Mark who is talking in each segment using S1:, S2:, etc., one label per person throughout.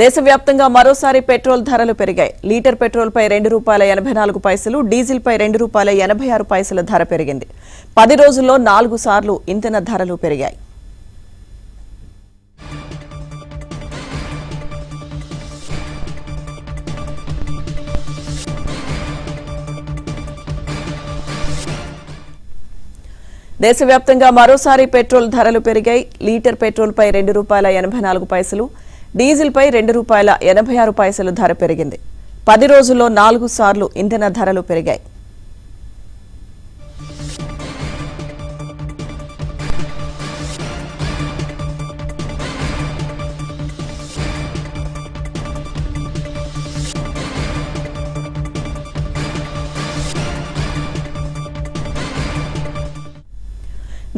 S1: దేశవ్యాప్తంగా మరోసారి పెట్రోల్ ధరలు పెరిగాయి. లీటర్ పెట్రోల్పై ₹2.84, డీజిల్పై ₹2.86 ధర పెరిగింది. 10 రోజుల్లో 4 సార్లు ఇంధన ధరలు పెరిగాయి. దేశవ్యాప్తంగా మరోసారి పెట్రోల్ ధరలు పెరిగాయి. లీటర్ పెట్రోల్పై ₹2.84, డీజిల్పై ₹2.86 ధర పెరిగింది. 10 రోజుల్లో 4 సార్లు ఇంధన ధరలు పెరిగాయి.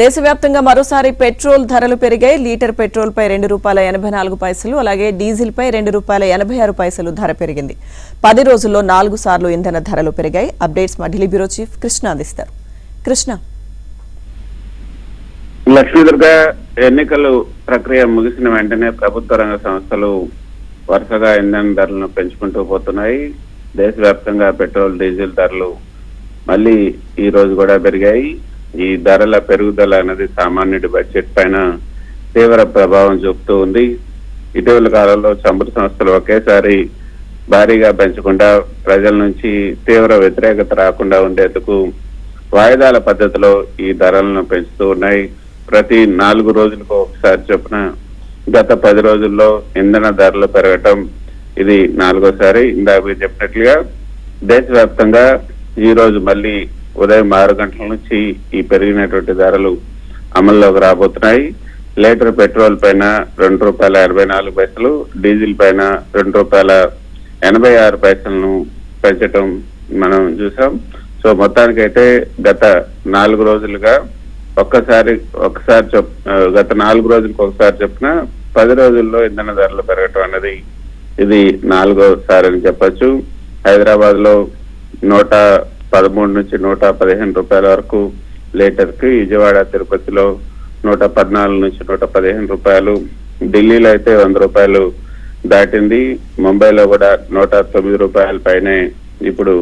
S1: దేశవ్యాప్తంగా మరోసారి పెట్రోల్ ధరలు పెరిగాయి. లీటర్ పెట్రోల్పై ₹2.84, అలాగే డీజిల్పై ₹2.86 ధర పెరిగింది. 10 రోజుల్లో 4 సార్లు ఇంధన ధరలు పెరిగాయి. అప్డేట్స్ మా ఢిల్లీ బ్యూరో చీఫ్ కృష్ణ అందిస్తారు. కృష్ణ.
S2: లక్ష్మీదుర్గ ఎన్నికలు ప్రక్రియ ముగిసిన వెంటనే ప్రభుత్వ రంగ సంస్థలు వరుసగా ఇంధన ధరలను పెంచుకుంటూ పోతున్నాయి. దేశవ్యాప్తంగా పెట్రోల్ డీజిల్ ధరలు మళ్ళీ ఈ రోజు కూడా పెరిగాయి. ఈ ధరల పెరుగుదల అనేది సామాన్యుడి బడ్జెట్ పైన తీవ్ర ప్రభావం చూపుతూ ఉంది. ఇటీవల కాలంలో చమురు సంస్థలు ఒకేసారి భారీగా పెంచకుండా ప్రజల నుంచి తీవ్ర వ్యతిరేకత రాకుండా ఉండేందుకు వాయిదాల పద్ధతిలో ఈ ధరలను పెంచుతూ ఉన్నాయి. ప్రతి 4 రోజులకు ఒకసారి చొప్పున గత 10 రోజుల్లో ఇంధన ధరలు పెరగటం ఇది 4వసారి. ఇందాక మీరు చెప్పినట్లుగా దేశవ్యాప్తంగా ఈ రోజు మళ్ళీ ఉదయం 6 గంటల నుంచి ఈ పెరిగినటువంటి ధరలు అమల్లోకి రాబోతున్నాయి. లీటర్ పెట్రోల్ పైన ₹2.84, డీజిల్ పైన ₹2.86 పెంచడం మనం చూసాం. సో మొత్తానికైతే గత 4 రోజులుగా గత 4 రోజులకు ఒకసారి చొప్పున 10 రోజుల్లో ఇంధన ధరలు పెరగటం అన్నది ఇది 4వసారి అని చెప్పొచ్చు. హైదరాబాద్ లో 113 నుంచి ₹115 వరకు లీటర్ కి, విజయవాడ తిరుపతిలో 114 నుంచి ₹115, ఢిల్లీలో అయితే ₹100 దాటింది. ముంబైలో కూడా ₹109 పైనే ఇప్పుడు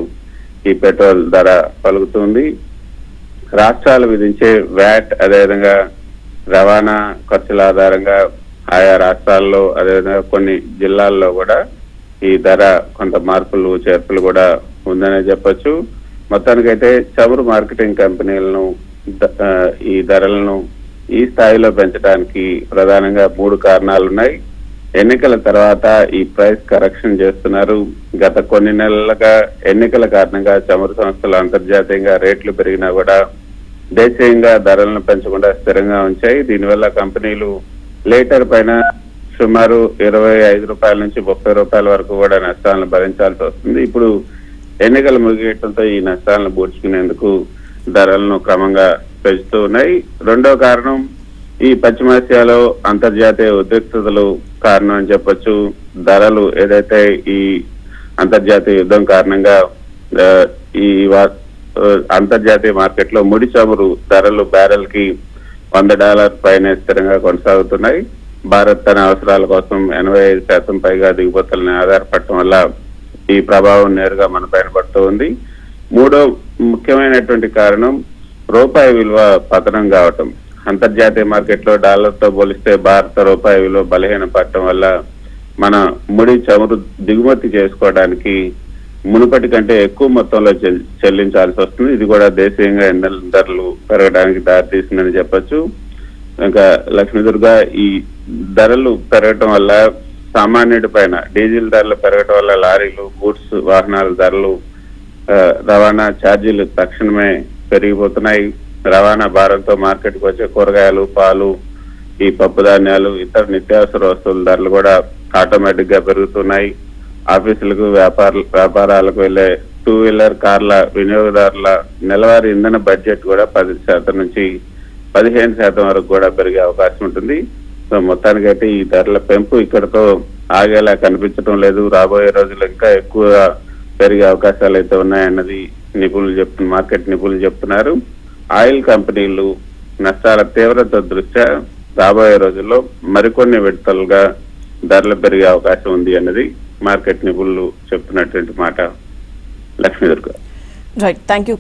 S2: ఈ పెట్రోల్ ధర పలుకుతుంది. రాష్ట్రాలు విధించే వ్యాట్ అదేవిధంగా రవాణా ఖర్చుల ఆధారంగా ఆయా రాష్ట్రాల్లో అదేవిధంగా కొన్ని జిల్లాల్లో కూడా ఈ ధర కొంత మార్పులు చేర్పులు కూడా ఉందనే చెప్పొచ్చు. మొత్తానికైతే చమురు మార్కెటింగ్ కంపెనీలను ఈ ధరలను ఈ స్థాయిలో పెంచడానికి ప్రధానంగా 3 కారణాలున్నాయి. ఎన్నికల తర్వాత ఈ ప్రైస్ కరెక్షన్ చేస్తున్నారు. గత కొన్ని నెలలుగా ఎన్నికల కారణంగా చమురు సంస్థలు అంతర్జాతీయంగా రేట్లు పెరిగినా కూడా దేశీయంగా ధరలను పెంచకుండా స్థిరంగా ఉంచాయి. దీనివల్ల కంపెనీలు లీటర్ పైన సుమారు ₹25 నుంచి ₹30 వరకు కూడా నష్టాలను భరించాల్సి వస్తుంది. ఇప్పుడు ఎన్నికలు ముగియటంతో ఈ నష్టాలను పూడ్చుకునేందుకు ధరలను క్రమంగా పెంచుతూ ఉన్నాయి. రెండో కారణం ఈ పశ్చిమాసియాలో అంతర్జాతీయ ఉద్రిక్తతలు కారణం అని చెప్పొచ్చు. ధరలు ఏదైతే ఈ అంతర్జాతీయ యుద్ధం కారణంగా ఈ అంతర్జాతీయ మార్కెట్ లో ముడి చమురు ధరలు బ్యారెల్ కి $100 పైనే స్థిరంగా కొనసాగుతున్నాయి. భారత్ తన అవసరాల కోసం 85% పైగా దిగుమతులను ఆధారపడటం వల్ల ఈ ప్రభావం నేరుగా మన పైన పడుతూ ఉంది. మూడో ముఖ్యమైనటువంటి కారణం రూపాయి విలువ పతనం కావటం. అంతర్జాతీయ మార్కెట్ లో డాలర్తో పోలిస్తే భారత రూపాయి విలువ బలహీన పడటం వల్ల మన ముడి చమురు దిగుమతి చేసుకోవడానికి మునుపటి కంటే ఎక్కువ మొత్తంలో చెల్లించాల్సి వస్తుంది. ఇది కూడా దేశీయంగా ఇంధన ధరలు పెరగడానికి దారితీస్తుందని చెప్పొచ్చు. ఇంకా లక్ష్మీదుర్గ ఈ ధరలు పెరగటం వల్ల సామాన్యుడి పైన డీజిల్ ధరలు పెరగటం వల్ల లారీలు, గూడ్స్ వాహనాల ధరలు, రవాణా ఛార్జీలు తక్షణమే పెరిగిపోతున్నాయి. రవాణా భారంతో మార్కెట్కి వచ్చే కూరగాయలు, పాలు, ఈ పప్పు ధాన్యాలు, ఇతర నిత్యావసర వస్తువుల ధరలు కూడా ఆటోమేటిక్ గా పెరుగుతున్నాయి. ఆఫీసులకు వ్యాపారాలకు వెళ్లే 2 వీలర్ కార్ల వినియోగదారుల నెలవారీ ఇంధన బడ్జెట్ కూడా 10% నుంచి 15% వరకు కూడా పెరిగే అవకాశం ఉంటుంది. సో మొత్తానికైతే ఈ ధరల పెంపు ఇక్కడతో ఆగేలా కనిపించడం లేదు. రాబోయే రోజుల్లో ఇంకా ఎక్కువ పెరిగే అవకాశాలు అయితే ఉన్నాయన్నది మార్కెట్ నిపుణులు చెప్తున్నారు. ఆయిల్ కంపెనీలు నష్టాల తీవ్రత దృష్ట్యా రాబోయే రోజుల్లో మరికొన్ని విడతలుగా ధరలు పెరిగే అవకాశం ఉంది అన్నది మార్కెట్ నిపుణులు చెప్తున్నటువంటి మాట. లక్ష్మీదుర్గ.
S1: Right, thank you.